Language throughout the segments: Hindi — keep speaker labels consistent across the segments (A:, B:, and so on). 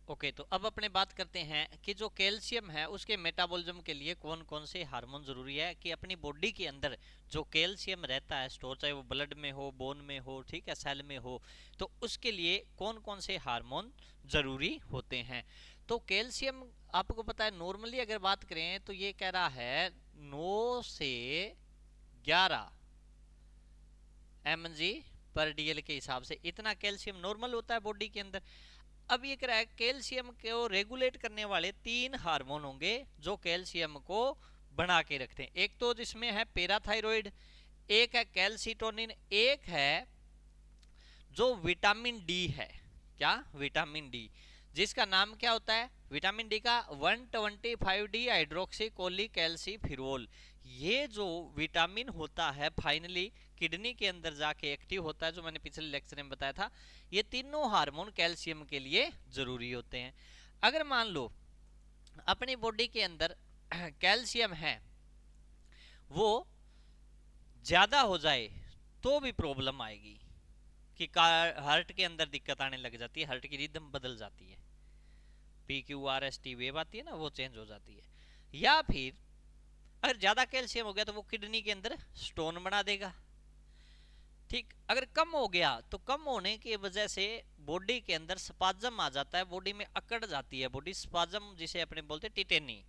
A: ओके, तो अब अपने बात करते हैं कि जो कैल्शियम है उसके मेटाबॉलिज्म के लिए कौन कौन से हार्मोन जरूरी है, कि अपनी बॉडी के अंदर जो कैल्शियम रहता है स्टोर, चाहे वो ब्लड में हो, बोन में हो, ठीक है, सेल में हो, तो उसके लिए कौन कौन से हार्मोन जरूरी होते हैं। तो कैल्शियम आपको पता है, नॉर्मली अगर बात करें तो ये कह रहा है 9 से 11 mg पर डीएल के हिसाब से इतना कैल्शियम नॉर्मल होता है बॉडी के अंदर। अब ये कह रहा है कैल्शियम को रेगुलेट करने वाले 3 हार्मोन होंगे जो कैल्शियम को बना के रखते हैं। एक तो जिसमें है पैराथायरॉइड, एक है कैल्सिटोनिन, एक है जो विटामिन डी है। क्या? विटामिन डी, जिसका नाम क्या होता है विटामिन डी का? 125 डी हाइड्रोक्सी कोलिकैल्सिफिरोल। ये जो विटामिन होता है फाइनली किडनी के अंदर जाके एक्टिव होता है, जो मैंने पिछले लेक्चर में बताया था। ये तीनों हार्मोन कैल्शियम के लिए जरूरी होते हैं। अगर मान लो अपनी बॉडी के अंदर कैल्शियम है वो ज्यादा हो जाए तो भी प्रॉब्लम आएगी, कि हार्ट के अंदर दिक्कत आने लग जाती है, हार्ट की रिदम बदल जाती है, PQRST वेव आती है ना, वो चेंज हो जाती है। या फिर अगर ज्यादा कैल्शियम हो गया तो वो किडनी के अंदर स्टोन बना देगा। ठीक, अगर कम हो गया तो कम होने की वजह से बॉडी के अंदर स्पाज्म आ जाता है, बॉडी में अकड़ जाती है बॉडी, स्पाज्म जिसे अपने बोलते हैं टिटेनी,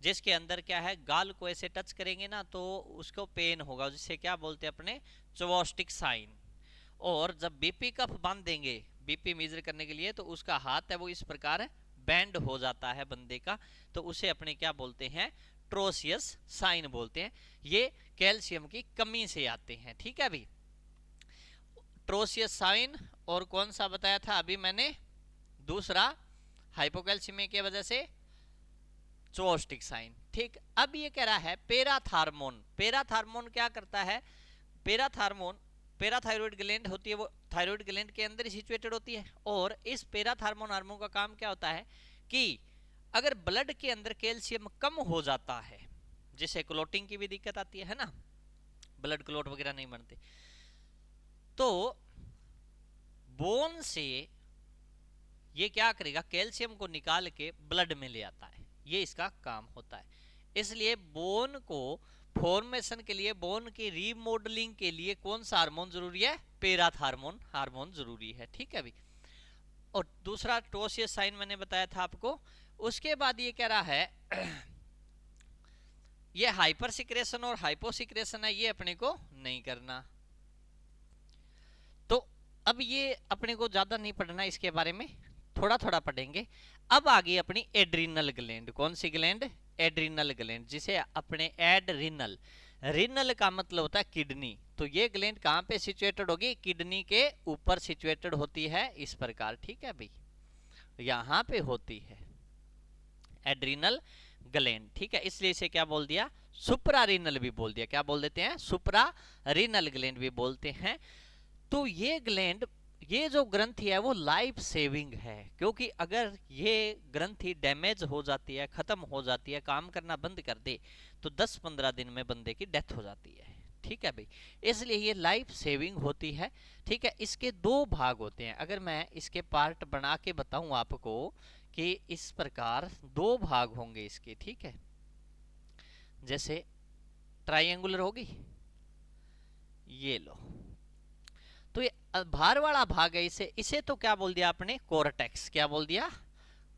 A: जिसके अंदर क्या है, गाल को ऐसे टच करेंगे ना तो उसको पेन होगा, जिसे क्या बोलते हैं अपने चोवास्टिक साइन। और जब बीपी कफ बांध देंगे बीपी मेजर करने के लिए, तो उसका हाथ है वो इस प्रकार बैंड हो जाता है बंदे का, तो उसे अपने क्या बोलते हैं, ट्रोसियस साइन बोलते हैं। ये कैल्शियम की कमी से आते हैं। ठीक है अभी ट्रोसियस साइन, और कौन सा बताया था अभी मैंने, दूसरा हाइपोकैल्सीमिया की वजह से चोस्टिक साइन। ठीक, अब ये कह रहा है पेराथार्मोन। पेराथार्मोन क्या करता है, पेराथार्मोन पैराथायरॉइड ग्लैंड होती है, वो थायराइड ग्लैंड के अंदर ही सिचुएटेड होती है। और इस पैराथार्मोन हार्मोन का काम क्या होता है कि अगर ब्लड के अंदर कैल्शियम कम हो जाता है, जिससे क्लोटिंग की भी दिक्कत आती है ना, ब्लड क्लोट वगैरह नहीं बनते, तो बोन से ये क्या करेगा, कैल्शियम को निकाल के ब्लड में ले आता है, ये इसका काम होता है। इसलिए बोन को फॉर्मेशन के लिए, बोन की रीमॉडलिंग के लिए कौन सा हार्मोन जरूरी है, पेराथार्मोन हार्मोन जरूरी है। ठीक है अभी, और दूसरा टोसियस साइन मैंने बताया था आपको। उसके बाद ये कह रहा है ये हाइपर सिक्रेशन और हाइपोसिक्रेशन है, ये अपने को नहीं करना। तो अब ये अपने को ज्यादा नहीं पढ़ना, इसके बारे में थोड़ा थोड़ा पढ़ेंगे। अब आ गई अपनी एड्रीनल ग्लैंड। कौन सी ग्लैंड? एड्रीनल ग्लैंड, जिसे अपने एड्रीनल, रीनल का मतलब होता है किडनी, तो ये ग्लैंड कहां पे सिचुएटेड होगी, किडनी के ऊपर सिचुएटेड होती है इस प्रकार। ठीक है भाई, यहां पे होती है एड्रीनल ग्लैंड। ठीक है, इसलिए इसे क्या बोल दिया, सुप्रा रीनल भी बोल दिया। क्या बोल देते हैं, सुप्रा रीनल ग्लैंड भी बोलते हैं। तो ये ग्लैंड, ये जो ग्रंथि है वो लाइफ सेविंग है, क्योंकि अगर ये ग्रंथि डैमेज हो जाती है, खत्म हो जाती है, काम करना बंद कर दे, तो 10-15 दिन में बंदे की डेथ हो जाती है। ठीक है भाई, इसलिए ये लाइफ सेविंग होती है। ठीक है, इसके 2 भाग होते हैं। अगर मैं इसके पार्ट बना के बताऊं आपको कि इस प्रकार 2 भाग होंगे इसके, ठीक है, जैसे ट्राइंगुलर होगी, ये लो, तो ये बाहर वाला भाग है, इसे इसे तो क्या बोल दिया आपने, कोर्टेक्स। क्या बोल दिया,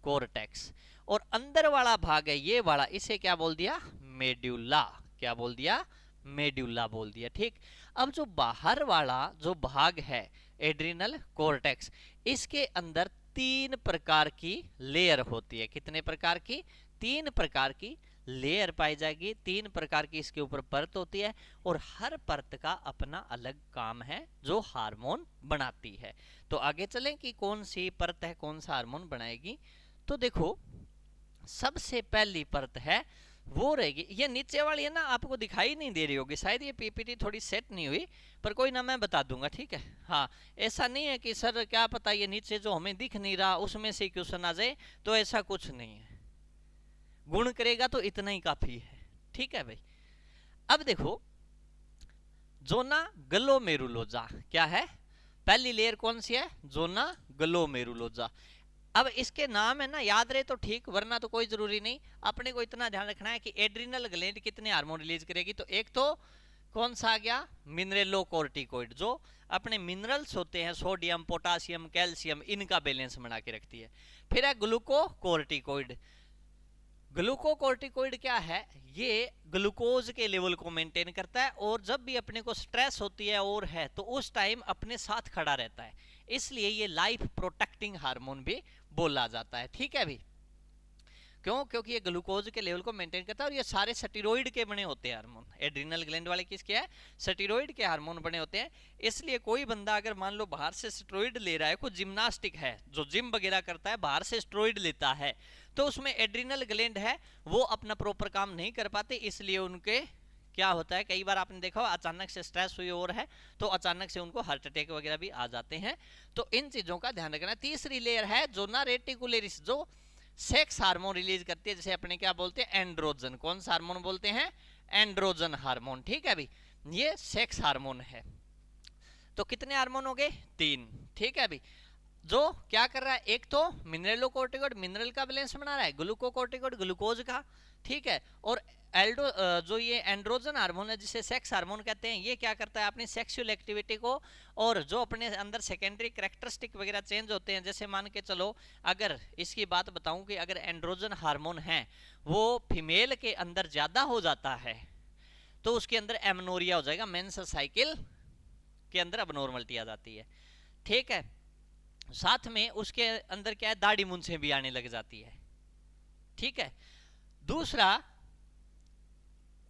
A: कोर्टेक्स। और अंदर वाला भाग है ये वाला, इसे क्या बोल दिया, मेड्यूला। क्या बोल दिया, मेड्यूला बोल दिया। ठीक, अब जो बाहर वाला जो भाग है एड्रिनल कोर्टेक्स, इसके अंदर 3 प्रकार की लेयर होती है। कितने प्रकार की, 3 प्रकार की लेयर पाई जाएगी, 3 प्रकार की इसके ऊपर परत होती है, और हर परत का अपना अलग काम है जो हार्मोन बनाती है। तो आगे चलें कि कौन सी परत है कौन सा हार्मोन बनाएगी। तो देखो, सबसे पहली परत है वो रहेगी, ये नीचे वाली है ना, आपको दिखाई नहीं दे रही होगी शायद, ये पीपीटी थोड़ी सेट नहीं हुई, पर कोई ना, मैं बता दूंगा। ठीक है, हाँ, ऐसा नहीं है कि सर क्या पता ये नीचे जो हमें दिख नहीं रहा उसमें से क्वेश्चन आ जाए, तो ऐसा कुछ नहीं है, गुण करेगा तो इतना ही काफी है। ठीक है भाई, अब देखो, जोना ग्लोमेरुलोजा क्या है, पहली लेयर कौन सी है, जोना ग्लोमेरुलोजा। अब इसके नाम है ना, याद रहे तो ठीक, वरना तो कोई जरूरी नहीं। अपने को इतना ध्यान रखना है कि एड्रिनल ग्लैंड कितने हार्मोन रिलीज करेगी। तो एक तो कौन सा आ गया, मिनरेलोकोर्टिकोइड, जो अपने मिनरल्स होते हैं सोडियम पोटासियम कैल्शियम, इनका बैलेंस बना के रखती है। फिर है ग्लूकोकोर्टिकोइड। ग्लूकोकोर्टिकोइड क्या है, ये ग्लूकोज के लेवल को मेंटेन करता है, और जब भी अपने को स्ट्रेस होती है और है तो उस टाइम अपने साथ खड़ा रहता है, इसलिए ये लाइफ प्रोटेक्टिंग हार्मोन भी बोला जाता है। ठीक है भी, क्यों, क्योंकि ये ग्लूकोज के लेवल को मेंटेन करता है, और ये सारे स्टेरॉइड के बने होते हैं हार्मोन। एड्रिनल ग्लैंड वाले किसके हैं, स्टेरॉइड के हार्मोन बने होते हैं। इसलिए कोई बंदा अगर मान लो बाहर से स्टेरॉइड ले रहा है, कोई जिम्नास्टिक है जो जिम वगैरह करता है, बाहर से स्टेरॉइड लेता है, तो उसमें एड्रिनल ग्लैंड है वो अपना प्रॉपर काम नहीं कर पाते, इसलिए उनके क्या होता है, कई बार आपने देखा अचानक से स्ट्रेस हुई और है तो अचानक से उनको हार्ट अटैक वगैरह भी आ जाते हैं। तो इन चीजों का ध्यान रखना। तीसरी लेयर है जोना रेटिकुलरिस, जो सेक्स हार्मोन रिलीज करती है, जैसे अपने क्या बोलते हैं, एंड्रोजन। कौन सा हार्मोन बोलते हैं, एंड्रोजन हार्मोन। ठीक है भाई, ये सेक्स हार्मोन है। तो कितने हार्मोन हो गए, 3। ठीक है भाई, जो क्या कर रहा है, एक तो मिनरलोकोर्टिकोइड मिनरल का बैलेंस बना रहा है, ग्लूकोकोर्टिकोइड ग्लूकोज का, ठीक है, और एल्डो जो ये एंड्रोजन हार्मोन है जिसे सेक्स हार्मोन कहते हैं, ये क्या करता है अपनी सेक्सुअल एक्टिविटी को, और जो अपने अंदर सेकेंडरी कैरेक्टरिस्टिक वगैरह चेंज होते हैं, जैसे मान के चलो अगर इसकी बात बताऊं कि अगर एंड्रोजन हार्मोन है वो फीमेल के अंदर ज्यादा हो जाता है तो उसके अंदर एमनोरिया हो जाएगा, मेंस साइकिल के अंदर अबनॉर्मलिटी आ जाती है। ठीक है, साथ में उसके अंदर क्या है, दाढ़ी मुंछें भी आने लग जाती है। ठीक है, दूसरा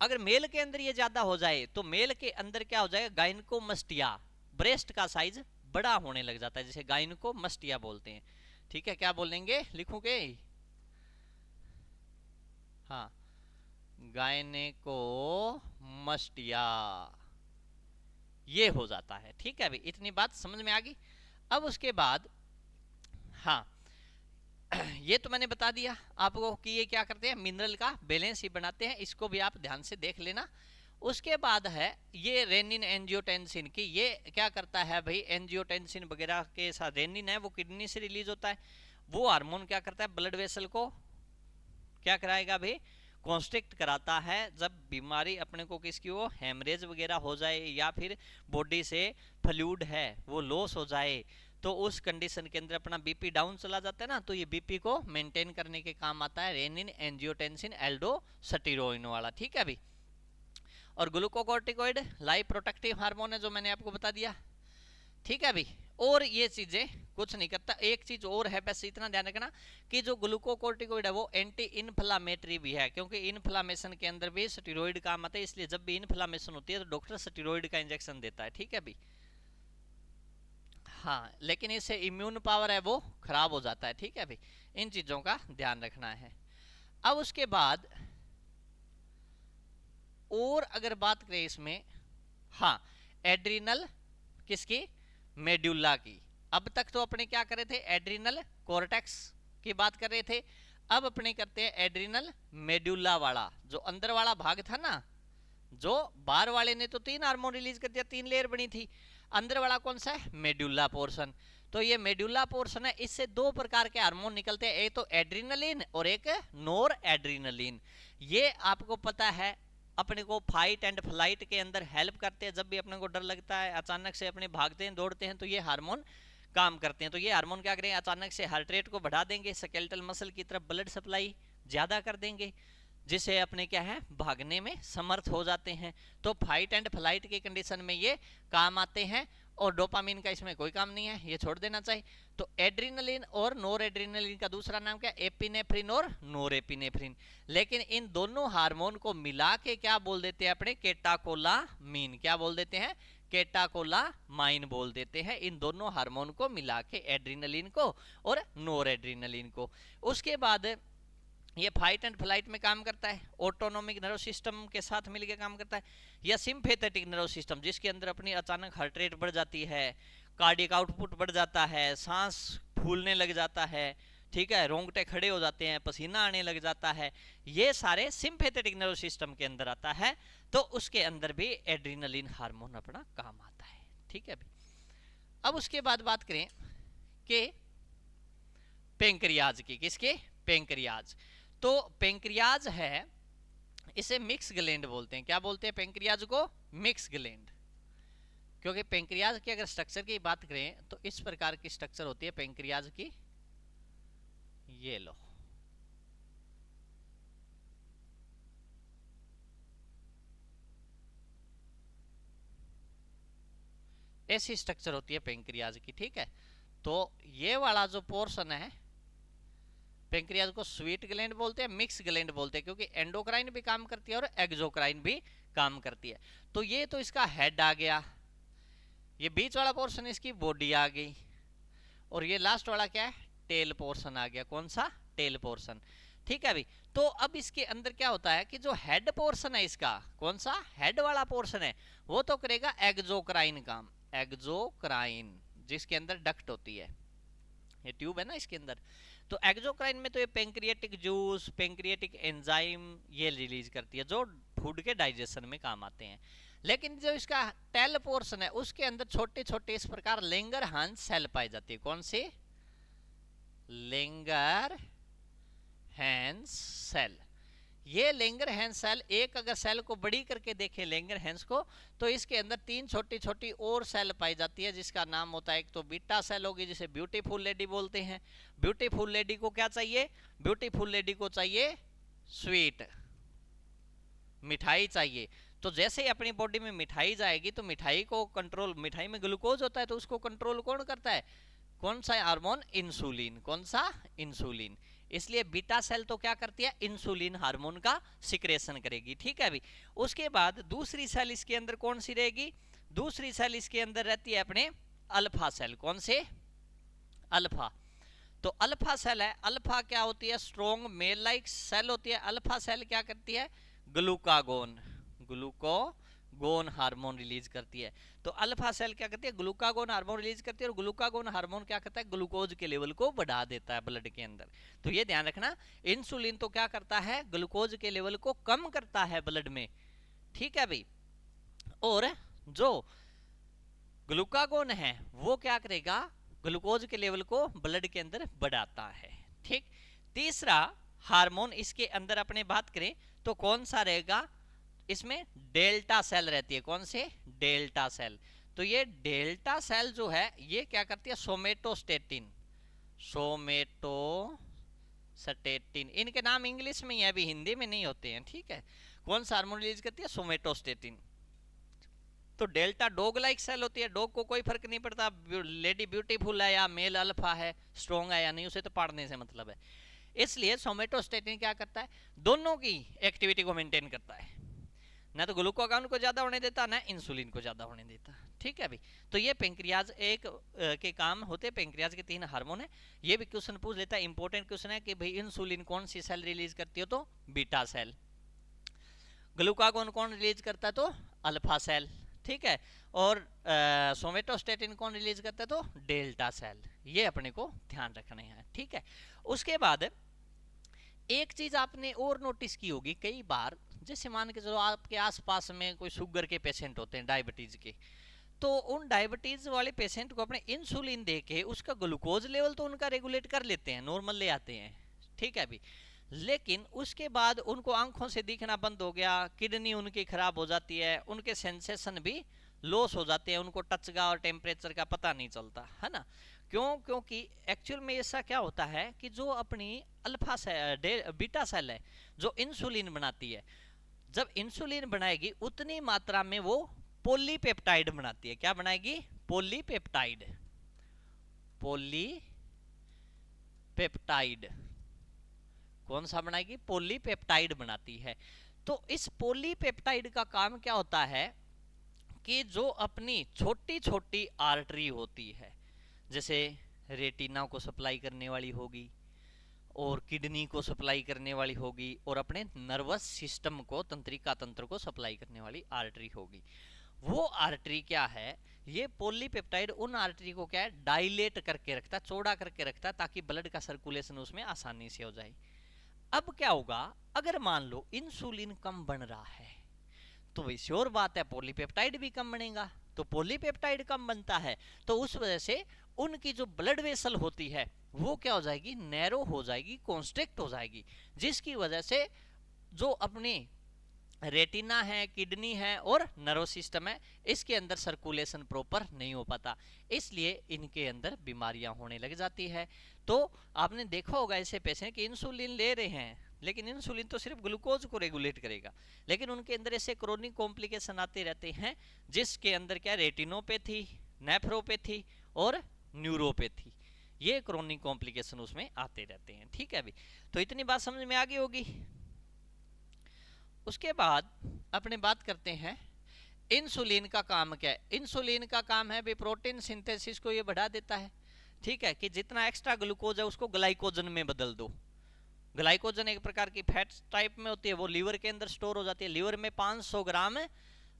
A: अगर मेल के अंदर ये ज्यादा हो जाए तो मेल के अंदर क्या हो जाएगा, गायनकोमस्टिया, ब्रेस्ट का साइज बड़ा होने लग जाता है, जिसे गायनकोमस्टिया बोलते हैं। ठीक है, क्या बोलेंगे, लिखोगे, हाँ, गायनेकोमस्टिया, ये हो जाता है। ठीक है भाई, इतनी बात समझ में आ गई। अब उसके बाद हाँ, ये तो मैंने बता दिया आपको कि ये क्या करते हैं, मिनरल का बैलेंस ही बनाते हैं, इसको भी आप ध्यान से देख लेना। उसके बाद है ये रेनिन एंजियोटेंसिन की, ये क्या करता है भाई, एंजियोटेंसिन वगैरह के साथ, रेनिन है वो किडनी से रिलीज होता है, वो हार्मोन क्या करता है, ब्लड वेसल को क्या कराएगा भाई, कॉन्स्ट्रिक्ट कराता है। जब बीमारी अपने को किसकी हो, हेमरेज वगैरह हो जाए, या फिर बॉडी से फ्लूइड है वो लॉस हो जाए, तो उस कंडीशन के अंदर अपना बीपी डाउन चला जाता है ना, तो ये बीपी को मेंटेन करने के काम आता है रेनिन एंजियोटेंसिन एल्डोस्टेरोइन वाला। ठीक है अभी, और ग्लूकोकोर्टिकोइड लाइफ प्रोटेक्टिव हार्मोन है जो मैंने आपको बता दिया। ठीक है अभी, और ये चीजें कुछ नहीं करता। एक चीज और है, बस इतना ध्यान रखना कि जो ग्लूकोकोर्टिकोइड है वो एंटी इन्फ्लामेटरी भी है, क्योंकि इन्फ्लामेशन के अंदर भी स्टेरॉइड काम आता है, इसलिए जब भी इन्फ्लामेशन होती है तो डॉक्टर स्टेरॉइड का इंजेक्शन देता है। ठीक है अभी, हाँ, लेकिन इससे इम्यून पावर है वो खराब हो जाता है। ठीक है भाई, इन चीजों का ध्यान रखना है। अब उसके बाद और अगर बात करें इसमें, हाँ, एड्रिनल किसकी, मेड्यूला की। अब तक तो अपने क्या कर रहे थे, एड्रिनल कॉर्टेक्स की बात कर रहे थे, अब अपने करते हैं एड्रिनल मेड्यूला वाला, जो अंदर वाला भाग था ना, जो बाहर वाले ने तो 3 हार्मोन रिलीज कर दिया, 3 लेयर बनी थी, अंदर वाला कौन सा है, मेड्यूला पोर्शन। तो ये मेड्यूला पोर्शन है, इससे 2 प्रकार के हार्मोन निकलते हैं, एक तो एड्रिनलिन और एक नोर एड्रिनलिन। ये आपको पता है अपने को फाइट एंड फ्लाइट के अंदर हेल्प करते हैं, जब भी अपने को डर लगता है, अचानक से अपने भागते हैं दौड़ते हैं, तो ये हार्मोन काम करते हैं। तो ये हार्मोन क्या करेंगे, अचानक से हार्ट रेट को बढ़ा देंगे, स्केलेटल मसल की तरफ ब्लड सप्लाई ज्यादा कर देंगे, जिसे अपने क्या है भागने में समर्थ हो जाते हैं। तो फाइट एंड फ्लाइट की कंडीशन में ये काम आते हैं, और डोपामिन का इसमें कोई काम नहीं है, ये छोड़ देना चाहिए। तो एड्रिनलिन और नोर एड्रिनलिन का दूसरा नाम क्या, एपिनेफ्रिन और नोर एपिनेफ्रिन। लेकिन इन दोनों हार्मोन को मिला के क्या बोल देते हैं अपने, केटाकोलामीन। क्या बोल देते हैं, केटाकोलामाइन बोल देते हैं इन दोनों हार्मोन को मिला के, एड्रिनलिन को और नोर एड्रिनलिन को। उसके बाद ये फाइट एंड फ्लाइट में काम करता है, ऑटोनोमिक नर्व सिस्टम के साथ मिलकर काम करता है, या सिंपैथेटिक नर्व सिस्टम, जिसके अंदर अपनी अचानक हार्ट रेट बढ़ जाती है, कार्डियक आउटपुट बढ़ जाता है, सांस फूलने लग जाता है, ठीक है, रोंगटे खड़े हो जाते हैं, पसीना आने लग जाता है, ये सारे सिंपैथेटिक नर्व सिस्टम के अंदर आता है। तो उसके अंदर भी एड्रिनलिन हार्मोन अपना काम आता है। ठीक है, अब उसके बाद बात करें कि पेंक्रियाज की, किसके? पेंक्रियाज। तो पेंक्रियाज है, इसे मिक्स ग्लैंड बोलते हैं। क्या बोलते हैं पेंक्रियाज को? Mix gland. क्योंकि पेंक्रियाज की अगर स्ट्रक्चर की बात करें तो इस प्रकार की स्ट्रक्चर होती है पेंक्रियाज की, ये लो, ऐसी स्ट्रक्चर होती है पेंक्रियाज की, ठीक है। तो ये वाला जो पोर्शन है पेंक्रियाज को स्वीट ग्लैंड बोलते हैं, मिक्स ग्लैंड बोलते हैं, क्योंकि एंडोक्राइन भी काम करती है और एक्सोक्राइन भी काम करती है। तो ये तो इसका हेड आ गया, ये बीच वाला पोर्शन इसकी बॉडी आ गई, और ये लास्ट वाला क्या है? टेल पोर्शन आ गया। कौन सा? टेल पोर्शन, ठीक है अभी। तो अब इसके अंदर क्या होता है कि जो हेड पोर्शन है इसका, कौन सा? हेड वाला पोर्शन है, वो तो करेगा एक्सोक्राइन काम, एक्सोक्राइन, जिसके अंदर डक्ट होती है, ये ट्यूब है ना इसके अंदर। तो एक्सोक्राइन में तो ये पेंक्रियाटिक जूस, पेंक्रियाटिक एंजाइम ये रिलीज करती है, जो फूड के डाइजेशन में काम आते हैं। लेकिन जो इसका टेल पोर्शन है उसके अंदर छोटे छोटे इस प्रकार लेंगरहांस सेल पाई जाती है। कौन सी? लेंगरहैंस सेल। ये लेंगरहैंस सेल, एक अगर सेल को बड़ी करके देखें लेंगरहैंस को, तो इसके अंदर 3 छोटी छोटी और सेल पाई जाती है, जिसका नाम होता है, एक तो बीटा सेल होगी जिसे ब्यूटीफुल लेडी बोलते हैं। ब्यूटीफुल लेडी को क्या चाहिए? ब्यूटीफुल लेडी को चाहिए स्वीट, मिठाई चाहिए। तो जैसे ही अपनी बॉडी में मिठाई जाएगी तो मिठाई को कंट्रोल, मिठाई में ग्लूकोज होता है तो उसको कंट्रोल कौन करता है? कौन सा हार्मोन? इंसुलिन। कौन सा? इंसुलिन। इसलिए बीटा सेल तो क्या करती है? इंसुलिन हार्मोन का सिक्रेशन करेगी, ठीक है अभी। उसके बाद दूसरी सेल इसके अंदर कौन सी रहेगी? दूसरी सेल इसके अंदर रहती है अपने अल्फा सेल। कौन से? अल्फा। तो अल्फा सेल है, अल्फा क्या होती है? स्ट्रॉन्ग मेल लाइक सेल होती है। अल्फा सेल क्या करती है? ग्लूकागोन, ग्लूकागोन हार्मोन रिलीज करती है। तो अल्फा सेल क्या करती है? ग्लूकागोन हार्मोन रिलीज करती है, और ग्लूकागोन हार्मोन क्या करता है? ग्लूकोज के लेवल को बढ़ा देता है ब्लड के अंदर। तो ये ध्यान रखना, इंसुलिन तो क्या करता है? ग्लूकोज के लेवल को कम करता है ब्लड में, ठीक है भाई। और जो ग्लूकागोन है वो क्या करेगा? ग्लूकोज के लेवल को ब्लड के अंदर बढ़ाता है, ठीक। तीसरा हार्मोन इसके अंदर अपने बात करें तो कौन सा रहेगा? इसमें डेल्टा सेल रहती है। कौन से? Delta cell. तो ये डेल्टा सेल जो है ये क्या करती है? सोमेटोस्टेटिन, सोमेटोस्टेटिन, इनके नाम इंग्लिश में ही है, अभी हिंदी में नहीं होते हैं, ठीक है। कौन सा हार्मोन रिलीज करती है? सोमेटोस्टेटिन। तो डेल्टा डॉग लाइक सेल होती है, डॉग को कोई फर्क नहीं पड़ता लेडी ब्यूटीफुल है या मेल अल्फा है, स्ट्रॉन्ग है या नहीं, उसे तो पाड़ने से मतलब है। इसलिए सोमेटोस्टेटिन क्या करता है? दोनों की एक्टिविटी को मेंटेन करता है, ना तो ग्लूकागोन को ज्यादा होने देता, ना इंसुलिन को ज्यादा होने देता, ठीक है अभी। तो ये पेंक्रियाज एक के काम होते हैं। पेंक्रियाज के 3 हार्मोन है। ये भी क्वेश्चन पूछ लेता है, इंपॉर्टेंट क्वेश्चन है कि भाई इंसुलिन कौन सी सेल रिलीज करती हो? तो बीटा सेल। ग्लूकागोन कौन रिलीज करता है? तो अल्फा सेल, ठीक है। और सोमेटोस्टेटिन कौन रिलीज करता है? तो डेल्टा सेल। ये अपने को ध्यान रखने हैं, ठीक है। उसके बाद एक चीज आपने और नोटिस की होगी कई बार, जैसे मान के चलो आपके आसपास में कोई शुगर के पेशेंट होते हैं, डायबिटीज के, तो उन डायबिटीज वाले पेशेंट को अपने इंसुलिन दे के उसका ग्लूकोज लेवल तो उनका रेगुलेट कर लेते हैं, नॉर्मल ले आते हैं, ठीक है अभी। लेकिन उसके बाद उनको आंखों से दिखना बंद हो गया, किडनी उनकी खराब हो जाती है, उनके सेंसेशन भी लॉस हो जाते हैं, उनको टच का और टेम्परेचर का पता नहीं चलता है ना। क्यों? क्योंकि एक्चुअल में ऐसा क्या होता है कि जो अपनी अल्फा सेल, बीटा सेल है, जो इंसुलिन बनाती है, जब इंसुलिन बनाएगी उतनी मात्रा में वो पॉलीपेप्टाइड बनाती है। क्या बनाएगी? Polypeptide, polypeptide. कौन सा बनाएगी? पॉलीपेप्टाइड बनाती है। तो इस पॉलीपेप्टाइड का काम क्या होता है कि जो अपनी छोटी छोटी आर्टरी होती है, जैसे रेटिना को सप्लाई करने वाली होगी, और किडनी को सप्लाई करने वाली होगी, और अपने नर्वस सिस्टम को, तंत्रिका तंत्र को सप्लाई करने वाली आर्टरी होगी, वो आर्टरी क्या है? ये पॉलीपेप्टाइड उन आर्टरी को क्या है? डायलेट करके रखता है, चौड़ा करके रखता है, ताकि ब्लड का सर्कुलेशन उसमें आसानी से हो जाए। अब क्या होगा? अगर मान लो इंसुलिन कम बन रहा है तो वही श्योर बात है पॉलीपेप्टाइड भी कम बनेगा। तो पॉलीपेप्टाइड कम बनता है तो उस वजह से उनकी जो ब्लड वेसल होती है वो क्या हो जाएगी, नैरो हो जाएगी, कॉन्स्ट्रिक्ट हो जाएगी, जिसकी वजह से जो अपने रेटिना है, किडनी है और नर्व सिस्टम है, इसके अंदर सर्कुलेशन प्रॉपर नहीं हो पाता, इसलिए इनके अंदर बीमारियां होने लग जाती है। तो आपने देखा होगा ऐसे पेशेंट कि इंसुलिन ले रहे हैं, लेकिन इंसुलिन तो सिर्फ ग्लूकोज को रेगुलेट करेगा, लेकिन उनके अंदर ऐसे क्रोनिक कॉम्प्लिकेशन आते रहते हैं, जिसके अंदर क्या रेटिनोपैथी, नेफ्रोपैथी और न्यूरोपैथी, ये क्रोनिक कॉम्प्लिकेशन उसमें आते रहते हैं। ठीक है अभी, तो इतनी बात समझ में आ गई होगी। उसके बाद अपने बात करते हैं इंसुलिन का काम क्या है। इंसुलिन का काम है भी प्रोटीन सिंथेसिस को ये बढ़ा देता है। ठीक है, कि जितना एक्स्ट्रा ग्लूकोज है उसको ग्लाइकोजन में बदल दो। ग्लाइकोजन एक प्रकार की फैट टाइप में होती है, वो लीवर के अंदर स्टोर हो जाती है। लीवर में 500 ग्राम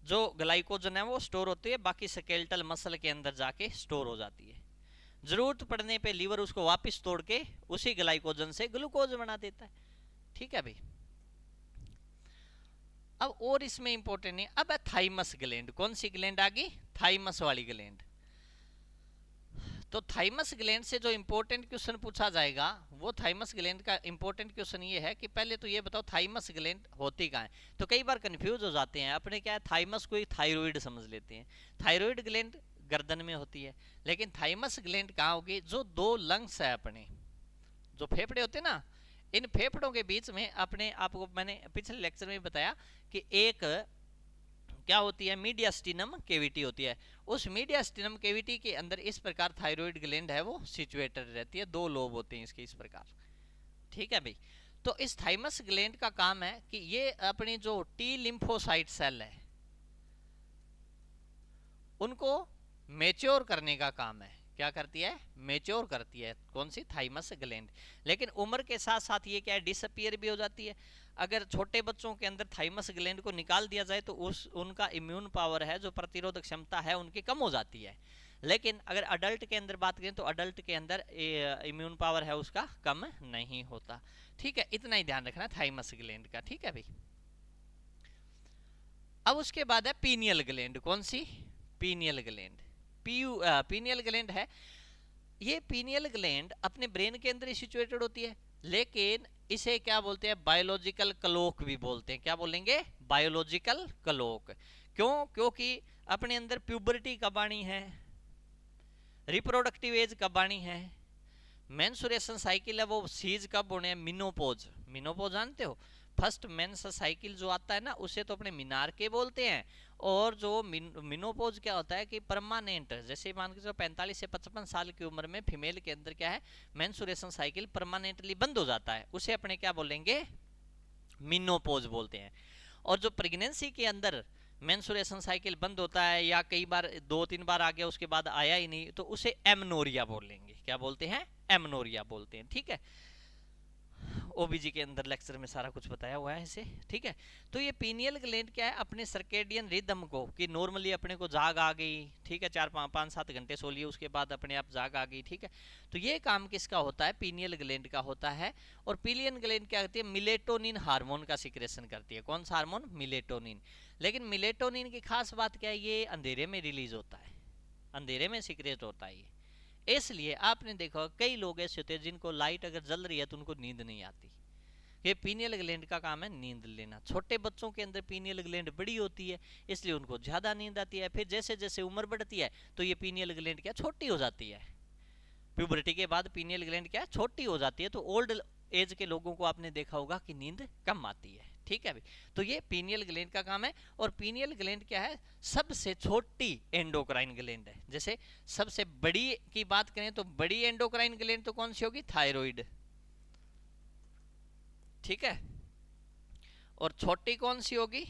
A: जो ग्लाइकोजन है वो स्टोर होती है, बाकी स्केलेटल मसल के अंदर जाके स्टोर हो जाती है। जरूरत पड़ने पे लीवर उसको वापस तोड़ के उसी ग्लाइकोजन से ग्लूकोज बना देता है। ठीक है भाई, अब और इसमें इंपॉर्टेंट है, अब है थाइमस ग्लैंड। कौन सी ग्लैंड आ गई, थाइमस वाली ग्लैंड। तो थाइमस ग्लैंड से जो इंपॉर्टेंट क्वेश्चन पूछा जाएगा, वो थाइमस ग्लैंड का इंपॉर्टेंट क्वेश्चन ये है कि पहले तो ये बताओ थाइमस ग्लैंड होती कहाँ है। तो कई बार कंफ्यूज हो जाते हैं, अपने क्या है थाइमस को ही थायराइड समझ लेते हैं। थायराइड ग्लैंड गर्दन में होती है, लेकिन थाइमस ग्लैंड कहाँ होगी, जो दो लंग्स है अपने, जो फेफड़े होते हैं ना, इन फेफड़ों के बीच में, अपने आपको मैंने पिछले लेक्चर में बताया कि एक क्या होती है, मीडियास्टिनम केविटी होती है। उस मीडियास्टिनम केविटी के अंदर इस प्रकार थायराइड ग्लैंड है वो सिचुएटेड रहती है, दो लोब होते हैं इसके इस प्रकार। ठीक है भाई, तो इस थाइमस ग्लैंड का काम है कि ये अपनी जो टी लिम्फोसाइट सेल है उनको मेच्योर करने का काम है। क्या करती है, मेच्योर करती है। कौन सी, थाइमस ग्लैंड। लेकिन उम्र के साथ साथ ये क्या है, डिसअपियर भी हो जाती है। अगर छोटे बच्चों के अंदर थाइमस ग्लैंड को निकाल दिया जाए तो उनका इम्यून पावर है, जो प्रतिरोधक क्षमता है उनकी कम हो जाती है। लेकिन अगर अडल्ट के अंदर बात करें तो अडल्ट के अंदर इम्यून पावर है उसका कम नहीं होता। ठीक है, इतना ही ध्यान रखना थाइमस ग्लैंड का। ठीक है भाई, अब उसके बाद है पीनियल ग्लैंड। कौन सी, पीनियल ग्लैंड। पीनियल ग्लैंड है, ये पीनियल ग्लैंड अपने ब्रेन के अंदर ही सिचुएटेड होती है, लेकिन इसे क्या बोलते हैं, बायोलॉजिकल क्लॉक भी बोलते हैं। क्या बोलेंगे, बायोलॉजिकल क्लॉक। क्यों, क्योंकि अपने अंदर प्यूबर्टी कब आनी है, रिप्रोडक्टिव एज कब आनी है, मेंसुरेशन साइकिल है वो सीज कब होने हैं, मिनोपोज। मिनोपोज जानते हो, फर्स्ट मेंस साइकिल जो आता है ना, उसे तो अपने मीनार के बोलते हैं। और जो मिनोपोज क्या होता है कि परमानेंट, जैसे मान के चलो 45 से 55 साल की उम्र में फीमेल के अंदर क्या है, मेंसुरेशन साइकिल परमानेंटली बंद हो जाता है, उसे अपने क्या बोलेंगे, मिनोपोज बोलते हैं। और जो प्रेगनेंसी के अंदर मेंसुरेशन साइकिल बंद होता है, या कई बार 2-3 बार आ गया उसके बाद आया ही नहीं, तो उसे एमनोरिया बोलेंगे। क्या बोलते हैं, एमनोरिया बोलते हैं। ठीक है, ओबीजी के अंदर लेक्चर में सारा कुछ बताया हुआ है इसे। ठीक है, तो ये पीनियल ग्लैंड क्या है, अपने सर्केडियन रिदम को, कि नॉर्मली अपने को जाग आ गई, ठीक है, 4-5-7 घंटे सो लिए, उसके बाद अपने आप जाग आ गई। ठीक है, तो ये काम किसका होता है, पीनियल ग्लैंड का होता है। और पीनियल ग्लैंड क्या करती है, मिलेटोनिन हार्मोन का सिक्रेशन करती है। कौन सा हार्मोन, मिलेटोनिन। लेकिन मिलेटोनिन की खास बात क्या है, ये अंधेरे में रिलीज होता है, अंधेरे में सिक्रेट होता है। इसलिए आपने देखा कई लोग ऐसे होते हैं जिनको लाइट अगर जल रही है तो उनको नींद नहीं आती। ये पीनियल ग्लैंड का काम है नींद लेना। छोटे बच्चों के अंदर पीनियल ग्लैंड बड़ी होती है, इसलिए उनको ज्यादा नींद आती है। फिर जैसे जैसे उम्र बढ़ती है तो ये पीनियल ग्लैंड क्या छोटी हो जाती है, प्यूबर्टी के बाद पीनियल ग्लैंड क्या छोटी हो जाती है। तो ओल्ड एज के लोगों को आपने देखा होगा कि नींद कम आती है। ठीक है भाई, तो ये पीनियल ग्लैंड का काम है। और पीनियल ग्लैंड क्या है, सबसे छोटी एंडोक्राइन ग्लैंड है। जैसे सबसे बड़ी की बात करें तो बड़ी एंडोक्राइन ग्लैंड तो कौन सी होगी, थायराइड। ठीक है, और छोटी कौन सी होगी,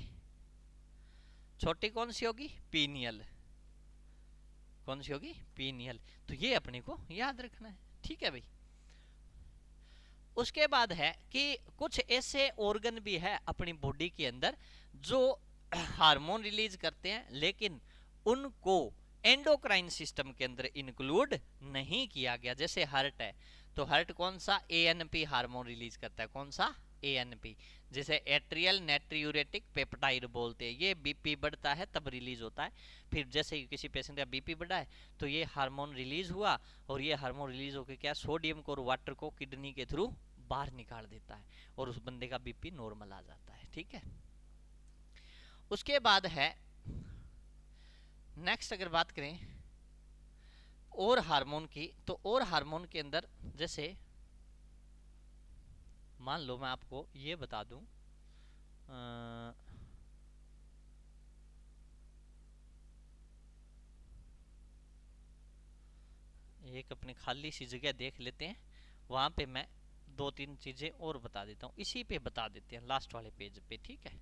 A: छोटी कौन सी होगी, पीनियल। कौन सी होगी, पीनियल। तो ये अपने को याद रखना है। ठीक है भाई, उसके बाद है कि कुछ ऐसे ऑर्गन भी है अपनी बॉडी के अंदर जो हार्मोन रिलीज करते हैं, लेकिन उनको एंडोक्राइन सिस्टम के अंदर इंक्लूड नहीं किया गया। जैसे हार्ट है, तो हार्ट कौन सा, एएनपी हार्मोन रिलीज करता है। कौन सा, ANP, जैसे एट्रियल नाइट्रियूरेटिक पेप्टाइड बोलते हैं। ये बीपी बढ़ता है तब रिलीज होता है। फिर जैसे किसी पेशेंट का बीपी बढ़ा है तो ये हार्मोन रिलीज हुआ, और ये हार्मोन रिलीज होकर क्या सोडियम को और वाटर को किडनी के थ्रू बाहर निकाल देता है, और उस बंदे का बीपी नॉर्मल आ जाता है। ठीक है, उसके बाद है नेक्स्ट, अगर बात करें और हार्मोन की, तो और हार्मोन के अंदर जैसे मान लो मैं आपको ये बता दूं, एक अपनी खाली सी जगह देख लेते हैं, वहां पे मैं दो तीन चीजें और बता देता हूँ, इसी पे बता देते हैं लास्ट वाले पेज पे। ठीक है,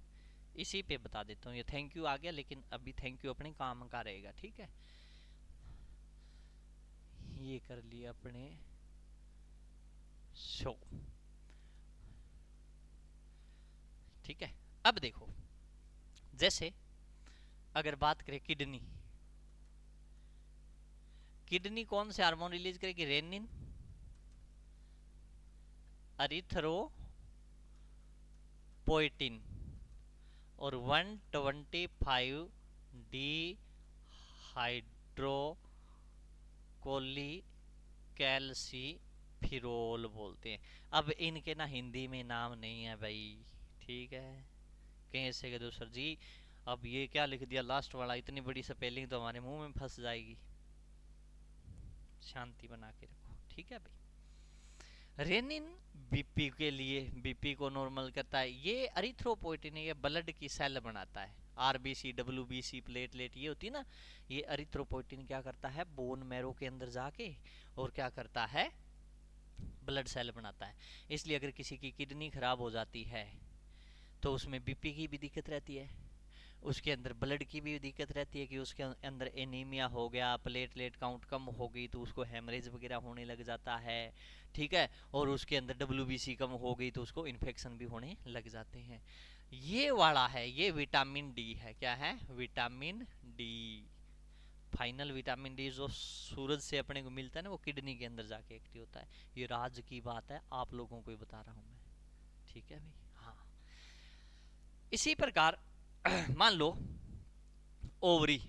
A: इसी पे बता देता हूँ। ये थैंक यू आ गया, लेकिन अभी थैंक यू अपने काम का रहेगा। ठीक है, ये कर लिया अपने शो। ठीक है, अब देखो, जैसे अगर बात करें किडनी, किडनी कौन से हार्मोन रिलीज करेगी? रेनिन, अरिथ्रोपोइटिन और 125 डी हाइड्रोकोली कैल्सीफिरोल बोलते हैं। अब इनके ना हिंदी में नाम नहीं है भाई। ठीक है, कहीं से कह दो सर जी अब ये क्या लिख दिया लास्ट वाला, इतनी बड़ी स्पेलिंग तो हमारे मुंह में फंस जाएगी। शांति बना के रखो। ठीक है भाई, रेनिन बीपी के लिए, बीपी को नॉर्मल करता है। ये अरिथ्रोपोइटिन ये ब्लड की सेल बनाता है, आरबीसी डब्ल्यूबीसी प्लेटलेट ये होती है ना, ये अरिथ्रोपोइटिन क्या करता है बोन मैरो के अंदर जाके और क्या करता है ब्लड सेल बनाता है। इसलिए अगर किसी की किडनी खराब हो जाती है तो उसमें बीपी की भी दिक्कत रहती है, उसके अंदर ब्लड की भी दिक्कत रहती है कि उसके अंदर एनीमिया हो गया, प्लेटलेट काउंट कम हो गई तो उसको हेमरेज वगैरह होने लग जाता है। ठीक है, और उसके अंदर डब्ल्यूबीसी कम हो गई तो उसको इन्फेक्शन भी होने लग जाते हैं। ये वाला है, ये विटामिन डी है। क्या है? Vitamin D. Final vitamin D जो सूरज से अपने को मिलता है ना, वो किडनी के अंदर जाके एक्टिव होता है। ये राज की बात है, आप लोगों को ही बता रहा हूं मैं। ठीक है भाई, हाँ। इसी प्रकार मान लो ओवरी,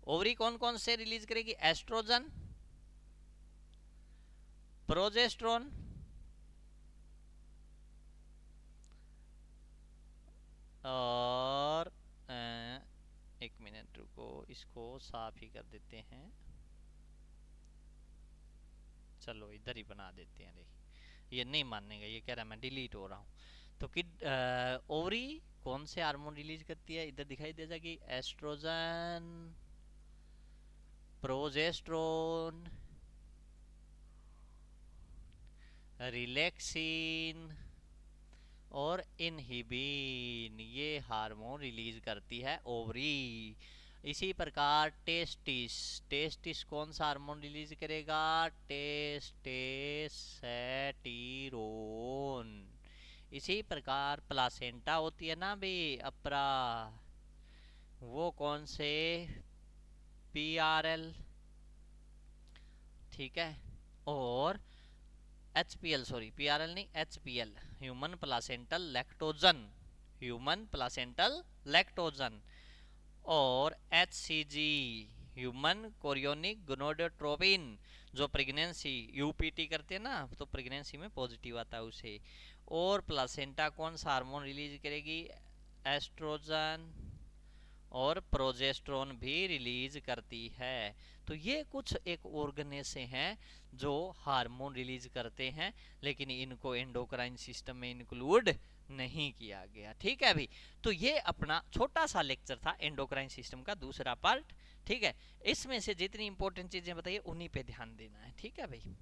A: ओवरी कौन कौन से रिलीज करेगी? एस्ट्रोजन, प्रोजेस्ट्रोन और एक मिनट रुको, इसको साफ ही कर देते हैं। चलो इधर ही बना देते हैं। ये नहीं मानेगा, ये कह रहा है मैं डिलीट हो रहा हूँ। तो किड ओवरी कौन से हार्मोन रिलीज करती है? इधर दिखाई दे जाएगी, एस्ट्रोजन, प्रोजेस्ट्रोन, रिलैक्सिन और इनहिबिन, ये हार्मोन रिलीज करती है ओवरी। इसी प्रकार टेस्टिस, टेस्टिस कौन सा हार्मोन रिलीज करेगा? टेस्टेस्टेरोन। इसी प्रकार प्लासेंटा होती है ना भाई, अपरा, वो कौन से? पीआरएल। ठीक है, और HPL, सॉरी पीआरएल नहीं, HPL, human placental lactogen, human placental lactogen, और HCG, ह्यूमन कोरियोनिक गोनाडोट्रोपिन, जो प्रेगनेंसी यूपीटी करते हैं ना तो प्रेगनेंसी में पॉजिटिव आता है उसे। और प्लासेंटा कौन सा हार्मोन रिलीज करेगी? एस्ट्रोजन और प्रोजेस्ट्रोन भी रिलीज करती है। तो ये कुछ एक ऑर्गन से हैं जो हार्मोन रिलीज करते हैं, लेकिन इनको एंडोक्राइन सिस्टम में इंक्लूड नहीं किया गया। ठीक है अभी, तो ये अपना छोटा सा लेक्चर था एंडोक्राइन सिस्टम का दूसरा पार्ट। ठीक है, इसमें से जितनी इंपॉर्टेंट चीजें बताइए उन्हीं पे ध्यान देना है। ठीक है भाई।